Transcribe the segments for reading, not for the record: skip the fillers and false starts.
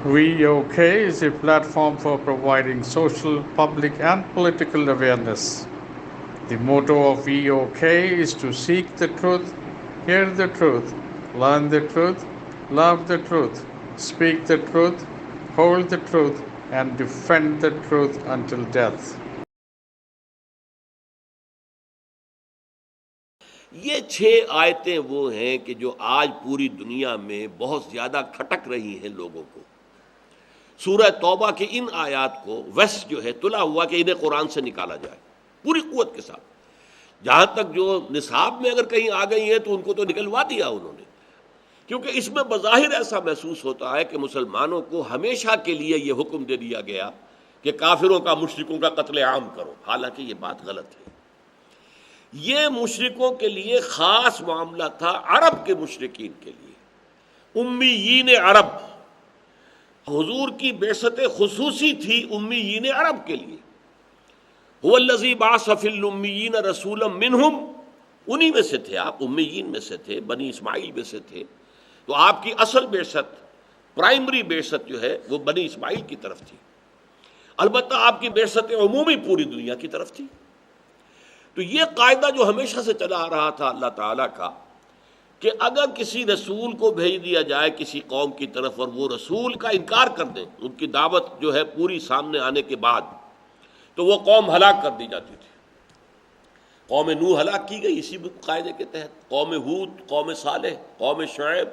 VOK is a platform for providing social, public, and political awareness. The motto of VOK is to seek the truth, hear the truth, learn the truth, love the truth, speak the truth, hold the truth, and defend the truth until death. یہ 6 آیتیں وہ ہیں کہ جو آج پوری دنیا میں بہت زیادہ کھٹک رہی ہیں لوگوں کو. سورہ توبہ کی ان آیات کو ویسٹ جو ہے تلا ہوا کہ انہیں قرآن سے نکالا جائے پوری قوت کے ساتھ. جہاں تک جو نصاب میں اگر کہیں آ گئی ہیں تو ان کو تو نکلوا دیا انہوں نے، کیونکہ اس میں بظاہر ایسا محسوس ہوتا ہے کہ مسلمانوں کو ہمیشہ کے لیے یہ حکم دے دیا گیا کہ کافروں کا، مشرکوں کا قتل عام کرو، حالانکہ یہ بات غلط ہے. یہ مشرکوں کے لیے خاص معاملہ تھا، عرب کے مشرکین کے لیے، امیین عرب. حضور کی بعثت خصوصی تھی امیین عرب کے لیے. هو الذی بعث فی الامیین رسولا منہم، انہی میں سے تھے آپ، امیین میں سے تھے، بنی اسماعیل میں سے تھے. تو آپ کی اصل بعثت، پرائمری بعثت جو ہے وہ بنی اسماعیل کی طرف تھی. البتہ آپ کی بعثت عمومی پوری دنیا کی طرف تھی. تو یہ قاعدہ جو ہمیشہ سے چلا آ رہا تھا اللہ تعالیٰ کا کہ اگر کسی رسول کو بھیج دیا جائے کسی قوم کی طرف اور وہ رسول کا انکار کر دیں، ان کی دعوت جو ہے پوری سامنے آنے کے بعد، تو وہ قوم ہلاک کر دی جاتی تھی. قوم نوح ہلاک کی گئی اسی قاعدے کے تحت، قوم ہود، قوم صالح، قوم شعیب،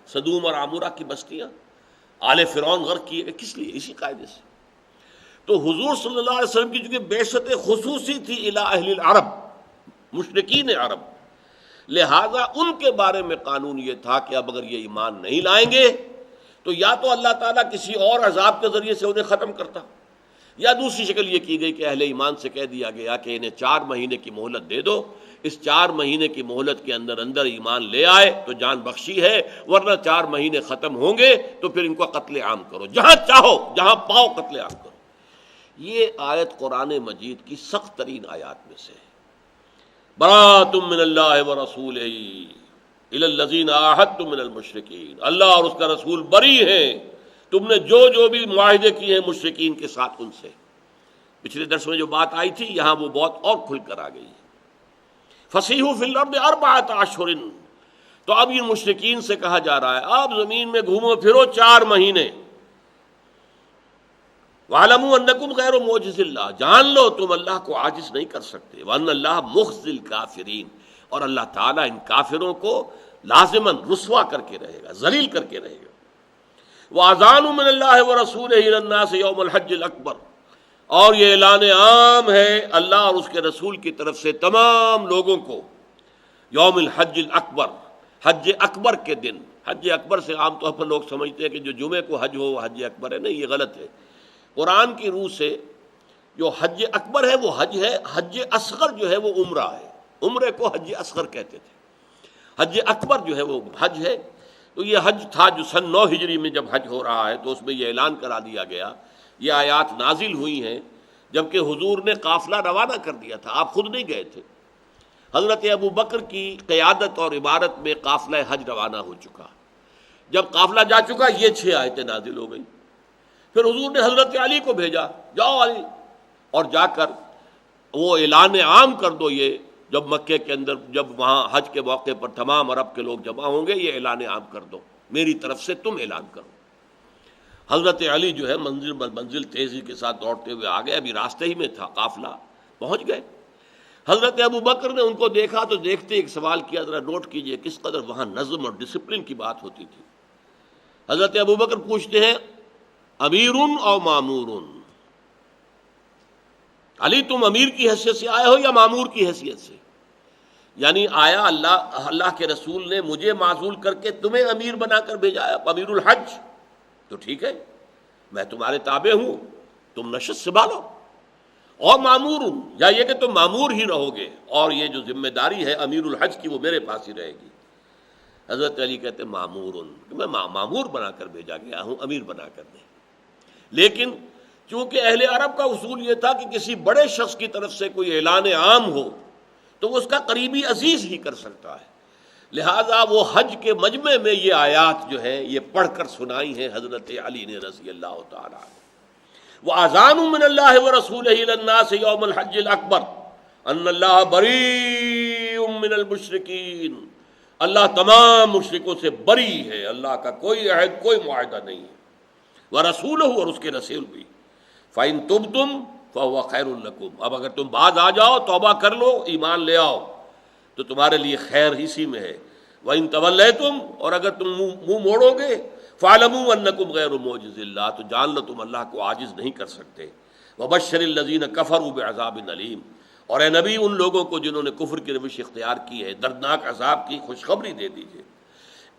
سدوم اور عمورہ کی بستیاں، آل فرعون غرق کیے گئے. کس لیے؟ اسی قاعدے سے. تو حضور صلی اللہ علیہ وسلم کی چونکہ بعثت خصوصی تھی الی اہل العرب، مشرکین عرب، لہذا ان کے بارے میں قانون یہ تھا کہ اب اگر یہ ایمان نہیں لائیں گے تو یا تو اللہ تعالیٰ کسی اور عذاب کے ذریعے سے انہیں ختم کرتا، یا دوسری شکل یہ کی گئی کہ اہل ایمان سے کہہ دیا گیا کہ انہیں 4 مہینے کی مہلت دے دو، اس 4 مہینے کی مہلت کے اندر اندر ایمان لے آئے تو جان بخشی ہے، ورنہ 4 مہینے ختم ہوں گے تو پھر ان کو قتل عام کرو، جہاں چاہو جہاں پاؤ قتل عام کرو. یہ آیت قرآن مجید کی سخت ترین آیات میں سے ہے. براۃ من اللہ ورسولہ الی الذین عاہدتم من المشرکین، اللہ اور اس کا رسول بری ہیں تم نے جو بھی معاہدے کیے ہیں مشرکین کے ساتھ ان سے. پچھلے درس میں جو بات آئی تھی یہاں وہ بہت اور کھل کر آ گئی ہے. فسیحوا فی الارض 4 اشہر، تو اب یہ مشرکین سے کہا جا رہا ہے آپ زمین میں گھومو پھرو 4 مہینے. وَاعْلَمُوا أَنَّكُمْ غَيْرُ مُعْجِزِ اللَّهِ، جان لو تم اللہ کو عاجز نہیں کر سکتے. وَأَنَّ اللَّهَ مُخْزِي الْكَافِرِينَ، اور اللہ تعالیٰ ان کافروں کو لازماً رسوا کر کے رہے گا، ذلیل کر کے رہے گا. وَأَذَانٌ مِّنَ اللَّهِ وَرَسُولِهِ إِلَى النَّاسِ يَوْمَ الْحَجِّ الْأَكْبَرِ، اور یہ اعلان عام ہے اللہ اور اس کے رسول کی طرف سے تمام لوگوں کو یوم الحج الاکبر، حج اکبر کے دن. حج اکبر سے عام طور پر لوگ سمجھتے ہیں کہ جو جمعے کو حج ہو وہ حج اکبر ہے. نہیں، یہ غلط ہے. قرآن کی روح سے جو حج اکبر ہے وہ حج ہے، حج اصغر جو ہے وہ عمرہ ہے. عمرے کو حج اصغر کہتے تھے، حج اکبر جو ہے وہ حج ہے. تو یہ حج تھا جو سن 9 ہجری میں جب حج ہو رہا ہے تو اس میں یہ اعلان کرا دیا گیا. یہ آیات نازل ہوئی ہیں جبکہ حضور نے قافلہ روانہ کر دیا تھا، آپ خود نہیں گئے تھے. حضرت ابو بکر کی قیادت اور عبارت میں قافلہ حج روانہ ہو چکا. جب قافلہ جا چکا یہ 6 آیتیں نازل ہو گئیں. پھر حضور نے حضرت علی کو بھیجا، جاؤ علی، اور جا کر وہ اعلان عام کر دو. یہ جب مکے کے اندر جب وہاں حج کے موقع پر تمام عرب کے لوگ جمع ہوں گے یہ اعلان عام کر دو، میری طرف سے تم اعلان کرو. حضرت علی جو ہے منزل تیزی کے ساتھ دوڑتے ہوئے آ گئے، ابھی راستے ہی میں تھا قافلہ، پہنچ گئے. حضرت ابو بکر نے ان کو دیکھا تو دیکھتے ایک سوال کیا، ذرا نوٹ کیجئے کس قدر وہاں نظم اور ڈسپلن کی بات ہوتی تھی. حضرت ابو بکر پوچھتے ہیں امیر او مامور، علی تم امیر کی حیثیت سے آئے ہو یا مامور کی حیثیت سے؟ یعنی آیا اللہ کے رسول نے مجھے معزول کر کے تمہیں امیر بنا کر بھیجا ہے، امیر الحج؟ تو ٹھیک ہے، میں تمہارے تابع ہوں، تم نشست سنبھالو. اور مامور ہوں، یا یہ کہ تم مامور ہی رہو گے اور یہ جو ذمہ داری ہے امیر الحج کی وہ میرے پاس ہی رہے گی. حضرت علی کہتے مامور، میں مامور بنا کر بھیجا گیا ہوں، امیر بنا کر نہیں. لیکن چونکہ اہل عرب کا اصول یہ تھا کہ کسی بڑے شخص کی طرف سے کوئی اعلان عام ہو تو وہ اس کا قریبی عزیز ہی کر سکتا ہے. لہذا وہ حج کے مجمع میں یہ آیات جو ہے یہ پڑھ کر سنائی ہیں حضرت علی نے رضی اللہ تعالیٰ عنہ۔ وَأَذَانٌ مِّنَ اللَّهِ وَرَسُولِهِ إِلَى النَّاسِ يَوْمَ الْحَجِّ الْأَكْبَرِ أَنَّ اللَّهَ بَرِيءٌ مِّنَ الْمُشْرِكِينَ، اللہ تمام مشرکوں سے بری ہے، اللہ کا کوئی عہد کوئی معاہدہ نہیں ہے۔ وَرَسُولُهُ، اور اس کے رسول بھی۔ فَإِن تُبْتُمْ فَهُوَ خَيْرٌ لَكُمْ، اب اگر تم باز آ جاؤ، توبہ کر لو، ایمان لے آؤ تو تمہارے لیے خیر اسی میں ہے۔ وَإِن تَوَلَّيْتُمْ، اور اگر تم منہ موڑو گے، فَاعْلَمُوا أَنَّكُمْ غَيْرُ مُعْجِزِ اللَّهِ، تو جان لو تم اللہ کو عاجز نہیں کر سکتے۔ وَبَشِّرِ الَّذِينَ كَفَرُوا بِعَذَابٍ أَلِيمٍ، اور اے نبی ان لوگوں کو جنہوں نے کفر کی روش اختیار کی ہے دردناک عذاب کی خوشخبری دے دیجیے۔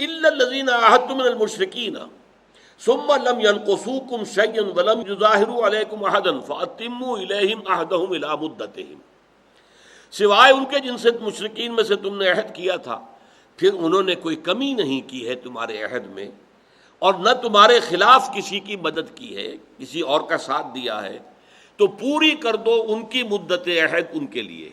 إِلَّا الَّذِينَ عَاهَدتُّم مِّنَ الْمُشْرِكِينَ ثُمَّ لَمْ يَنقُصُوكُمْ شَيْئًا وَلَمْ يُظَاهِرُوا عَلَيْكُمْ أَحَدًا فَأَتِمُّوا إِلَيْهِمْ عَهْدَهُمْ إِلَىٰ مُدَّتِهِمْ، سوائے ان کے جن سے مشرکین میں سے تم نے عہد کیا تھا، پھر انہوں نے کوئی کمی نہیں کی ہے تمہارے عہد میں، اور نہ تمہارے خلاف کسی کی مدد کی ہے، کسی اور کا ساتھ دیا ہے، تو پوری کر دو ان کی مدت عہد ان کے لیے۔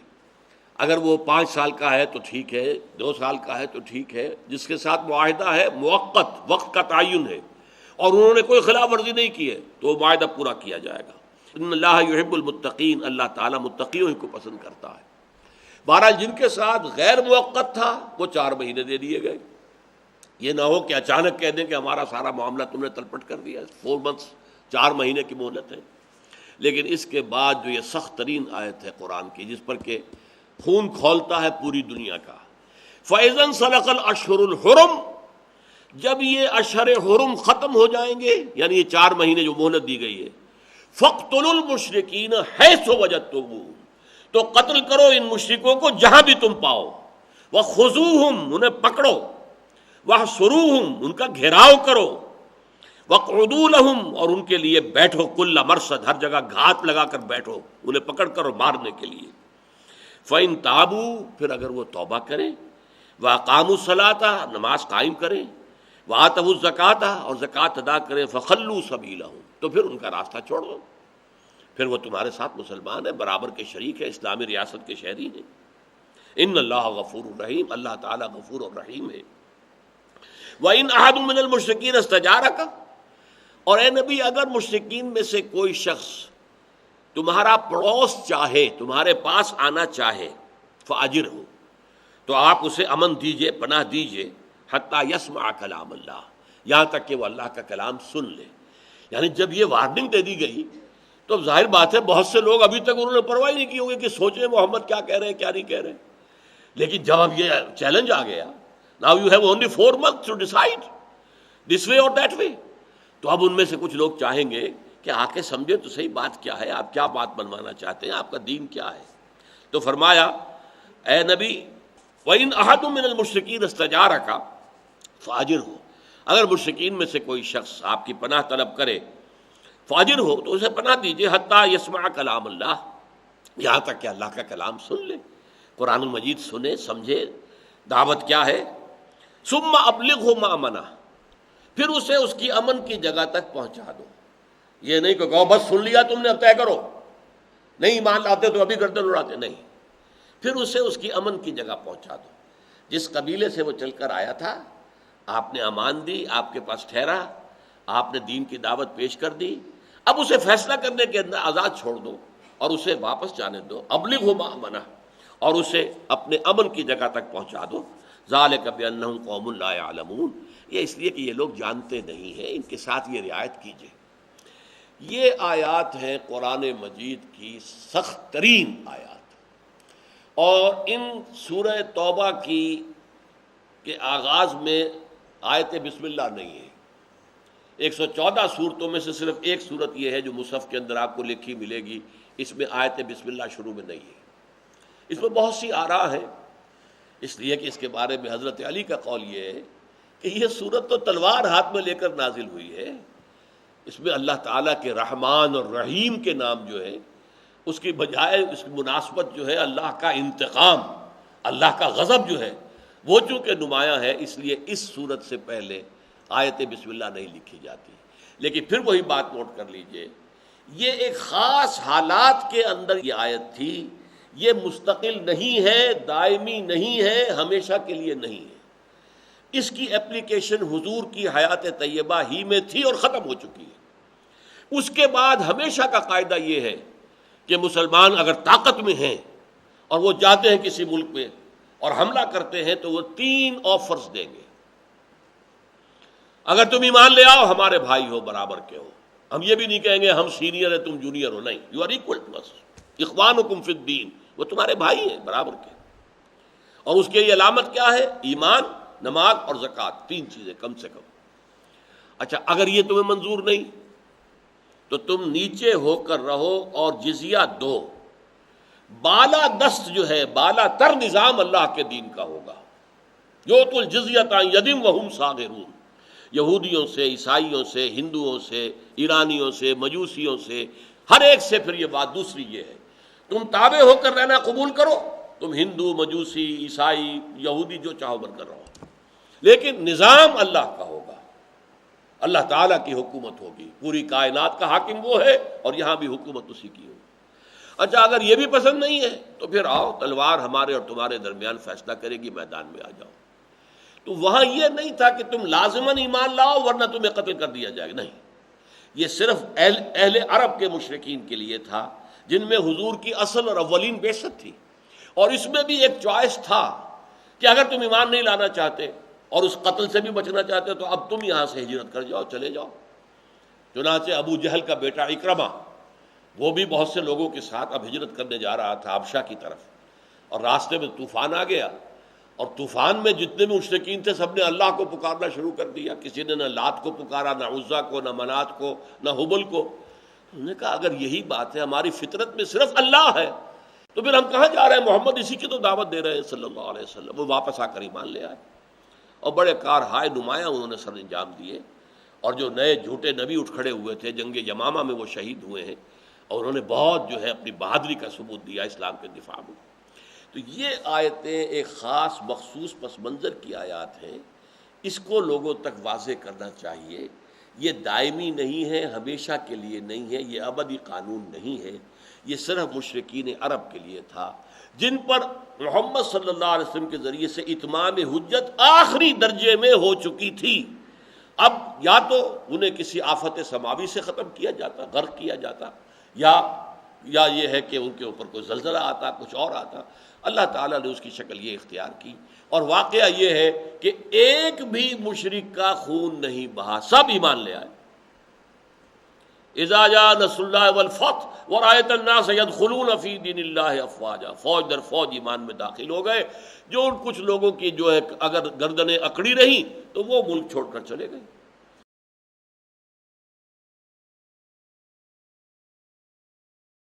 اگر وہ 5 سال کا ہے تو ٹھیک ہے، 2 سال کا ہے تو ٹھیک ہے، جس کے ساتھ معاہدہ ہے موقت وقت کا تعین ہے اور انہوں نے کوئی خلاف ورزی نہیں کی ہے تو وہ معاہدہ پورا کیا جائے گا۔ ان اللہ یحب المتقین، اللہ تعالیٰ متقیوں کو پسند کرتا ہے۔ بہرحال جن کے ساتھ غیر موقت تھا وہ 4 مہینے دے دیے گئے، یہ نہ ہو کہ اچانک کہہ دیں کہ ہمارا سارا معاملہ تم نے تلپٹ کر دیا۔ 4 months 4 مہینے کی مہلت ہے۔ لیکن اس کے بعد جو یہ سخت ترین آیت ہے قرآن کی جس پر کہ خون کھولتا ہے پوری دنیا کا، فَإِذَا انسَلَخَ الْأَشْهُرُ الْحُرُمُ، جب یہ اشہر حرم ختم ہو جائیں گے، یعنی یہ 4 مہینے جو مہلت دی گئی ہے، فَاقْتُلُوا الْمُشْرِكِينَ حَيْثُ وَجَدتُّمُوهُمْ، تو قتل کرو ان مشرکوں کو جہاں بھی تم پاؤ، وَخُذُوهُمْ، انہیں پکڑو، وَاحْصُرُوهُمْ، ان کا گھیراؤ کرو، وَاقْعُدُوا لَهُمْ، اور ان کے لیے بیٹھو، کل مرصد، ہر جگہ گھات لگا کر بیٹھو انہیں پکڑ کر مارنے کے لیے۔ فَإِن تَابُوا، پھر اگر وہ توبہ کریں، وَأَقَامُوا الصَّلَاةَ، نماز قائم کریں، وَآتَوُا الزَّكَاةَ، اور زکوٰۃ ادا کریں، فَخَلُّوا سَبِيلَهُمْ، تو پھر ان کا راستہ چھوڑ دو، پھر وہ تمہارے ساتھ مسلمان ہے، برابر کے شریک ہے، اسلامی ریاست کے شہری ہیں۔ ان اللہ غفور الرحیم، اللہ تعالیٰ غفور الرحیم ہے۔ وَإِنْ أَحَدٌ مِّنَ الْمُشْرِكِينَ اسْتَجَارَكَ، اور اے نبی اگر مشرکین میں سے کوئی شخص تمہارا پڑوس چاہے، تمہارے پاس آنا چاہے، فَأَجِرْهُ، تو آپ اسے امن دیجئے، پناہ دیجئے، حتیٰ یسمع کلام اللہ، یہاں تک کہ وہ اللہ کا کلام سن لے۔ یعنی جب یہ وارننگ دے دی گئی تو اب ظاہر بات ہے بہت سے لوگ ابھی تک انہوں نے پرواہ نہیں کی ہوگی کہ سوچیں محمد کیا کہہ رہے ہیں کیا نہیں کہہ رہے، لیکن جب اب یہ چیلنج آ گیا، now you have only 4 months to decide this way or that way، تو اب ان میں سے کچھ لوگ چاہیں گے کہ آ کے سمجھے تو صحیح بات کیا ہے، آپ کیا بات بنوانا چاہتے ہیں، آپ کا دین کیا ہے۔ تو فرمایا اے نبی وَإِنْ أَحَدٌ مِّنَ الْمُشْرِكِينَ اسْتَجَارَكَ فَأَجِرْهُ، اگر مشرکین میں سے کوئی شخص آپ کی پناہ طلب کرے، فَأَجِرْهُ، تو اسے پناہ دیجیے، حتیٰ یسمع کلام اللہ، یہاں تک کہ اللہ کا کلام سن لے، قرآن المجید سنے سمجھے دعوت کیا ہے۔ ثم ابلغہ مأمنہ، پھر اسے اس کی امن کی جگہ تک پہنچا دو۔ یہ نہیں کہ کہو بس سن لیا تم نے اب طے کرو، نہیں مان لاتے تو ابھی گردن اڑاتے، نہیں، پھر اسے اس کی امن کی جگہ پہنچا دو۔ جس قبیلے سے وہ چل کر آیا تھا آپ نے امان دی، آپ کے پاس ٹھہرا، آپ نے دین کی دعوت پیش کر دی، اب اسے فیصلہ کرنے کے اندر آزاد چھوڑ دو اور اسے واپس جانے دو۔ ابلغہ مأمنہ، اور اسے اپنے امن کی جگہ تک پہنچا دو۔ ذالک بانہم قوم لا یعلمون، یہ اس لیے کہ یہ لوگ جانتے نہیں ہیں، ان کے ساتھ یہ رعایت کیجیے۔ یہ آیات ہیں قرآن مجید کی سخت ترین آیات، اور ان سورہ توبہ کی کے آغاز میں آیت بسم اللہ نہیں ہے۔ 114 صورتوں میں سے صرف ایک صورت یہ ہے جو مصحف کے اندر آپ کو لکھی ملے گی، اس میں آیت بسم اللہ شروع میں نہیں ہے۔ اس میں بہت سی آراء ہیں، اس لیے کہ اس کے بارے میں حضرت علی کا قول یہ ہے کہ یہ صورت تو تلوار ہاتھ میں لے کر نازل ہوئی ہے، اس میں اللہ تعالیٰ کے رحمان اور رحیم کے نام جو ہے اس کی بجائے اس کی مناسبت جو ہے اللہ کا انتقام، اللہ کا غضب جو ہے وہ چونکہ نمایاں ہے، اس لیے اس صورت سے پہلے آیت بسم اللہ نہیں لکھی جاتی۔ لیکن پھر وہی بات نوٹ کر لیجئے، یہ ایک خاص حالات کے اندر یہ آیت تھی، یہ مستقل نہیں ہے، دائمی نہیں ہے، ہمیشہ کے لیے نہیں ہے۔ اس کی اپلیکیشن حضور کی حیات طیبہ ہی میں تھی اور ختم ہو چکی ہے۔ اس کے بعد ہمیشہ کا قاعدہ یہ ہے کہ مسلمان اگر طاقت میں ہیں اور وہ جاتے ہیں کسی ملک میں اور حملہ کرتے ہیں تو وہ 3 آفرز دیں گے۔ اگر تم ایمان لے آؤ ہمارے بھائی ہو، برابر کے ہو، ہم یہ بھی نہیں کہیں گے ہم سینئر ہیں تم جونیئر ہو، نہیں، یو آر ایکول ٹو اس، اخوانکم فی الدین، وہ تمہارے بھائی ہیں برابر کے۔ اور اس کی علامت کیا ہے؟ ایمان، نماز اور زکوٰۃ، 3 چیزیں کم سے کم۔ اچھا اگر یہ تمہیں منظور نہیں تو تم نیچے ہو کر رہو اور جزیہ دو۔ بالا دست جو ہے، بالا تر نظام اللہ کے دین کا ہوگا۔ یؤتُ الجزیۃ عن ید وہم صاغرون، یہودیوں سے، عیسائیوں سے، ہندوؤں سے، ایرانیوں سے، مجوسیوں سے، ہر ایک سے۔ پھر یہ بات دوسری یہ ہے تم تابع ہو کر رہنا قبول کرو، تم ہندو، مجوسی، عیسائی، یہودی جو چاہو بن کر رہو، لیکن نظام اللہ کا ہوگا، اللہ تعالیٰ کی حکومت ہوگی، پوری کائنات کا حاکم وہ ہے اور یہاں بھی حکومت اسی کی ہوگی۔ اچھا اگر یہ بھی پسند نہیں ہے تو پھر آؤ، تلوار ہمارے اور تمہارے درمیان فیصلہ کرے گی، میدان میں آ جاؤ۔ تو وہاں یہ نہیں تھا کہ تم لازماً ایمان لاؤ ورنہ تمہیں قتل کر دیا جائے گا، نہیں، یہ صرف اہل عرب کے مشرکین کے لیے تھا جن میں حضور کی اصل اور اولین بعثت تھی، اور اس میں بھی ایک چوائس تھا کہ اگر تم ایمان نہیں لانا چاہتے اور اس قتل سے بھی بچنا چاہتے تو اب تم یہاں سے ہجرت کر جاؤ، چلے جاؤ۔ چنانچہ ابو جہل کا بیٹا اکرمہ، وہ بھی بہت سے لوگوں کے ساتھ اب ہجرت کرنے جا رہا تھا حبشہ کی طرف، اور راستے میں طوفان آ گیا، اور طوفان میں جتنے بھی مشرکین تھے سب نے اللہ کو پکارنا شروع کر دیا، کسی نے نہ لات کو پکارا، نہ عزا کو، نہ منات کو، نہ حبل کو۔ انہوں نے کہا اگر یہی بات ہے، ہماری فطرت میں صرف اللہ ہے، تو پھر ہم کہاں جا رہے ہیں؟ محمد اسی کی تو دعوت دے رہے ہیں صلی اللہ علیہ وسلم۔ وہ واپس آ کر ایمان لے آئے اور بڑے کار ہائے نمایاں انہوں نے سر انجام دیے، اور جو نئے جھوٹے نبی اٹھ کھڑے ہوئے تھے جنگ یمامہ میں وہ شہید ہوئے ہیں، اور انہوں نے بہت جو ہے اپنی بہادری کا ثبوت دیا اسلام کے دفاع میں۔ تو یہ آیتیں ایک خاص مخصوص پس منظر کی آیات ہیں، اس کو لوگوں تک واضح کرنا چاہیے۔ یہ دائمی نہیں ہے، ہمیشہ کے لیے نہیں ہے، یہ ابدی قانون نہیں ہے، یہ صرف مشرکین عرب کے لیے تھا جن پر محمد صلی اللہ علیہ وسلم کے ذریعے سے اتمام حجت آخری درجے میں ہو چکی تھی۔ اب یا تو انہیں کسی آفت سماوی سے ختم کیا جاتا، غرق کیا جاتا، یا یہ ہے کہ ان کے اوپر کوئی زلزلہ آتا، کچھ اور آتا۔ اللہ تعالیٰ نے اس کی شکل یہ اختیار کی، اور واقعہ یہ ہے کہ ایک بھی مشرک کا خون نہیں بہا، سب ایمان لے آئے۔ اذا جاء نصر اللہ والفتح ورأیت الناس يدخلون فی دین اللہ افواجا، فوج در فوج ایمان میں داخل ہو گئے۔ جو ان کچھ لوگوں کی جو ہے اگر گردنیں اکڑی رہیں تو وہ ملک چھوڑ کر چلے گئے۔